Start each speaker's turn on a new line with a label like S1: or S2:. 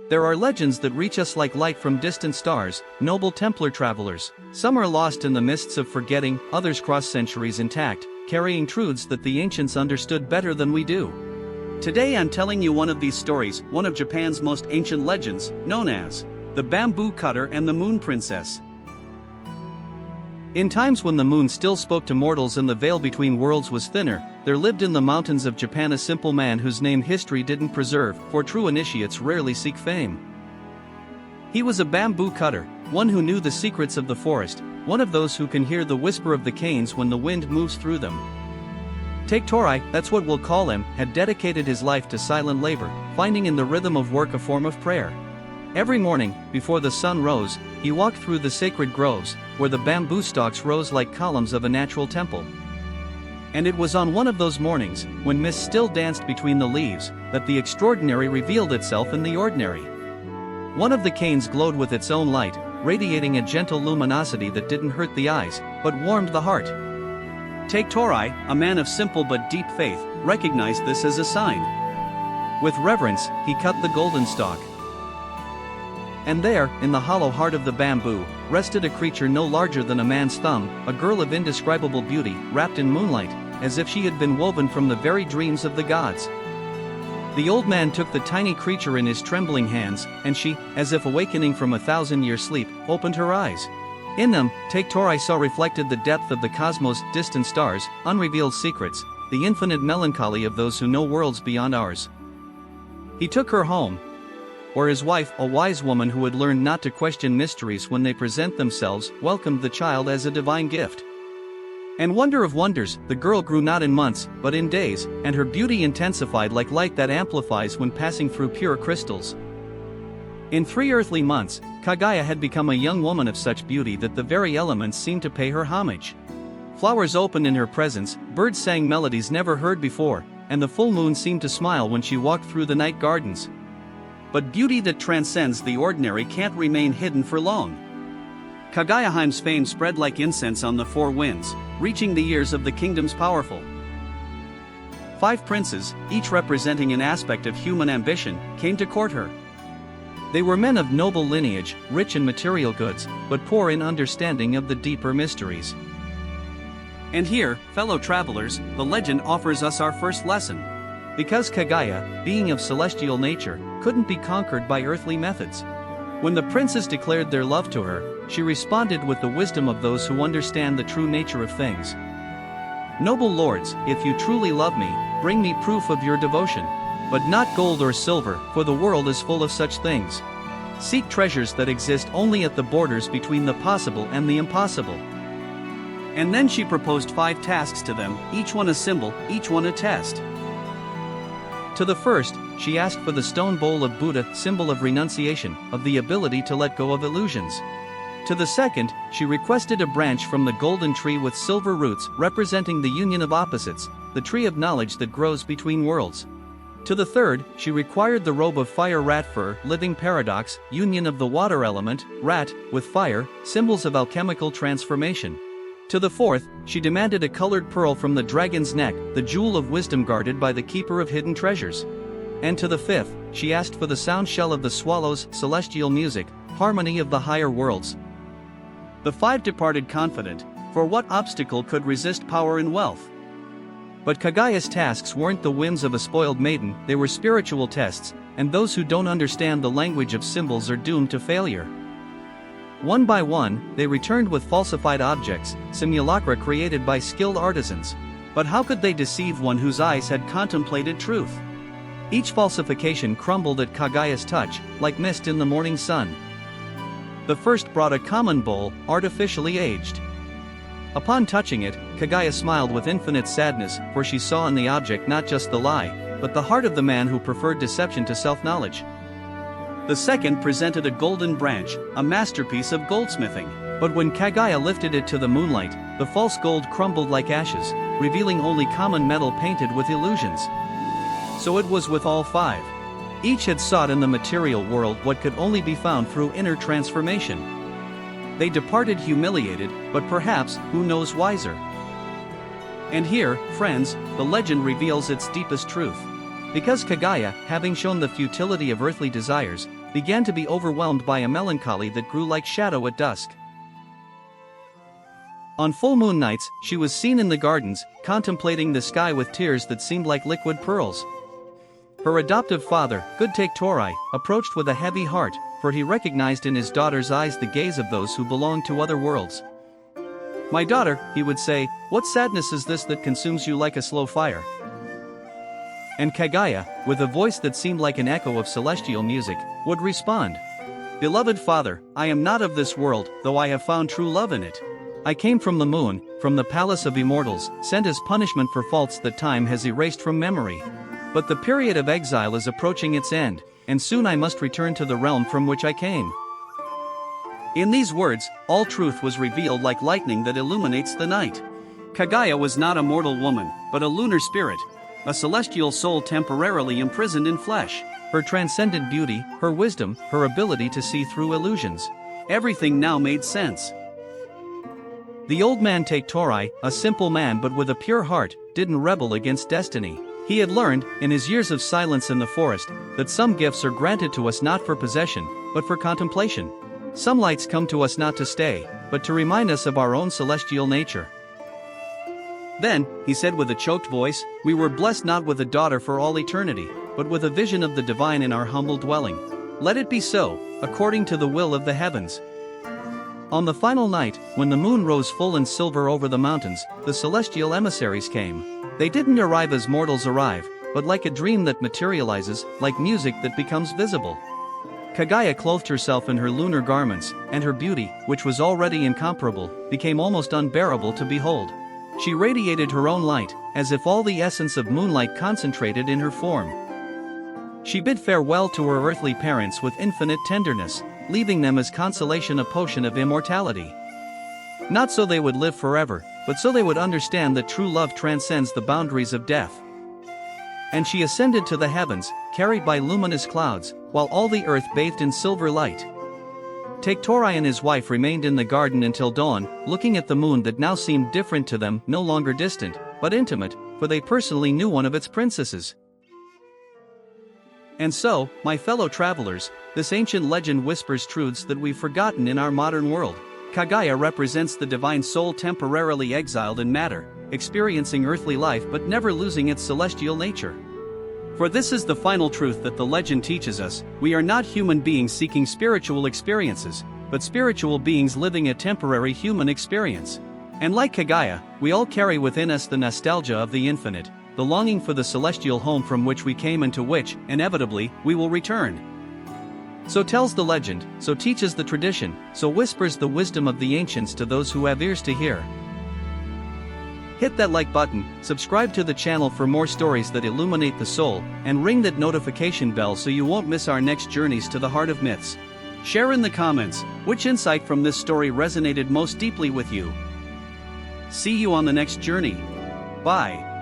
S1: There are legends that reach us like light from distant stars, noble Templar travelers. Some are lost in the mists of forgetting, others cross centuries intact, carrying truths that the ancients understood better than we do. Today I'm telling you one of these stories, one of Japan's most ancient legends, known as the Bamboo Cutter and the Moon Princess. In times when the moon still spoke to mortals and the veil between worlds was thinner, there lived in the mountains of Japan a simple man whose name history didn't preserve, for true initiates rarely seek fame. He was a bamboo cutter, one who knew the secrets of the forest, one of those who can hear the whisper of the canes when the wind moves through them. Taketori, that's what we'll call him, had dedicated his life to silent labor, finding in the rhythm of work a form of prayer. Every morning, before the sun rose, he walked through the sacred groves, where the bamboo stalks rose like columns of a natural temple. And it was on one of those mornings, when mist still danced between the leaves, that the extraordinary revealed itself in the ordinary. One of the canes glowed with its own light, radiating a gentle luminosity that didn't hurt the eyes, but warmed the heart. Taketori, a man of simple but deep faith, recognized this as a sign. With reverence, he cut the golden stalk. And there, in the hollow heart of the bamboo, rested a creature no larger than a man's thumb, a girl of indescribable beauty, wrapped in moonlight, as if she had been woven from the very dreams of the gods. The old man took the tiny creature in his trembling hands, and she, as if awakening from a 1,000-year sleep, opened her eyes. In them, Taketori saw reflected the depth of the cosmos, distant stars, unrevealed secrets, the infinite melancholy of those who know worlds beyond ours. He took her home, where his wife, a wise woman who had learned not to question mysteries when they present themselves, welcomed the child as a divine gift. And wonder of wonders, the girl grew not in months, but in days, and her beauty intensified like light that amplifies when passing through pure crystals. In 3 earthly months, Kaguya had become a young woman of such beauty that the very elements seemed to pay her homage. Flowers opened in her presence, birds sang melodies never heard before, and the full moon seemed to smile when she walked through the night gardens. But beauty that transcends the ordinary can't remain hidden for long. Kaguya-hime's fame spread like incense on the 4 winds, reaching the ears of the kingdom's powerful. 5 princes, each representing an aspect of human ambition, came to court her. They were men of noble lineage, rich in material goods, but poor in understanding of the deeper mysteries. And here, fellow travelers, the legend offers us our first lesson. Because Kaguya, being of celestial nature, couldn't be conquered by earthly methods. When the princes declared their love to her, she responded with the wisdom of those who understand the true nature of things. Noble lords, if you truly love me, bring me proof of your devotion. But not gold or silver, for the world is full of such things. Seek treasures that exist only at the borders between the possible and the impossible. And then she proposed 5 tasks to them, each one a symbol, each one a test. To the first, she asked for the stone bowl of Buddha, symbol of renunciation, of the ability to let go of illusions. To the second, she requested a branch from the golden tree with silver roots, representing the union of opposites, the tree of knowledge that grows between worlds. To the third, she required the robe of fire rat fur, living paradox, union of the water element, rat, with fire, symbols of alchemical transformation. To the fourth, she demanded a colored pearl from the dragon's neck, the jewel of wisdom guarded by the keeper of hidden treasures. And to the fifth, she asked for the sound shell of the swallows, celestial music, harmony of the higher worlds. The 5 departed confident, for what obstacle could resist power and wealth? But Kaguya's tasks weren't the whims of a spoiled maiden, they were spiritual tests, and those who don't understand the language of symbols are doomed to failure. One by one, they returned with falsified objects, simulacra created by skilled artisans. But how could they deceive one whose eyes had contemplated truth? Each falsification crumbled at Kaguya's touch, like mist in the morning sun. The first brought a common bowl, artificially aged. Upon touching it, Kaguya smiled with infinite sadness, for she saw in the object not just the lie, but the heart of the man who preferred deception to self-knowledge. The second presented a golden branch, a masterpiece of goldsmithing. But when Kaguya lifted it to the moonlight, the false gold crumbled like ashes, revealing only common metal painted with illusions. So it was with all 5. Each had sought in the material world what could only be found through inner transformation. They departed humiliated, but perhaps, who knows, wiser. And here, friends, the legend reveals its deepest truth. Because Kaguya, having shown the futility of earthly desires, began to be overwhelmed by a melancholy that grew like shadow at dusk. On full moon nights, she was seen in the gardens, contemplating the sky with tears that seemed like liquid pearls. Her adoptive father, good Taketori, approached with a heavy heart, for he recognized in his daughter's eyes the gaze of those who belonged to other worlds. "My daughter," he would say, "what sadness is this that consumes you like a slow fire?" And Kaguya, with a voice that seemed like an echo of celestial music, would respond, "Beloved father, I am not of this world, though I have found true love in it. I came from the moon, from the palace of immortals, sent as punishment for faults that time has erased from memory. But the period of exile is approaching its end, and soon I must return to the realm from which I came." In these words, all truth was revealed like lightning that illuminates the night. Kaguya was not a mortal woman, but a lunar spirit, a celestial soul temporarily imprisoned in flesh. Her transcendent beauty, her wisdom, her ability to see through illusions. Everything now made sense. The old man Taketori, a simple man but with a pure heart, didn't rebel against destiny. He had learned, in his years of silence in the forest, that some gifts are granted to us not for possession, but for contemplation. Some lights come to us not to stay, but to remind us of our own celestial nature. Then, he said with a choked voice, "We were blessed not with a daughter for all eternity, but with a vision of the divine in our humble dwelling. Let it be so, according to the will of the heavens." On the final night, when the moon rose full and silver over the mountains, the celestial emissaries came. They didn't arrive as mortals arrive, but like a dream that materializes, like music that becomes visible. Kaguya clothed herself in her lunar garments, and her beauty, which was already incomparable, became almost unbearable to behold. She radiated her own light, as if all the essence of moonlight concentrated in her form. She bid farewell to her earthly parents with infinite tenderness, leaving them as consolation a potion of immortality. Not so they would live forever, but so they would understand that true love transcends the boundaries of death. And she ascended to the heavens, carried by luminous clouds, while all the earth bathed in silver light. Taketori and his wife remained in the garden until dawn, looking at the moon that now seemed different to them, no longer distant, but intimate, for they personally knew one of its princesses. And so, my fellow travelers, this ancient legend whispers truths that we've forgotten in our modern world. Kaguya represents the divine soul temporarily exiled in matter, experiencing earthly life but never losing its celestial nature. For this is the final truth that the legend teaches us: we are not human beings seeking spiritual experiences, but spiritual beings living a temporary human experience. And like Kaguya, we all carry within us the nostalgia of the infinite, the longing for the celestial home from which we came and to which, inevitably, we will return. So tells the legend, so teaches the tradition, so whispers the wisdom of the ancients to those who have ears to hear. Hit that like button, subscribe to the channel for more stories that illuminate the soul, and ring that notification bell so you won't miss our next journeys to the heart of myths. Share in the comments, which insight from this story resonated most deeply with you. See you on the next journey. Bye.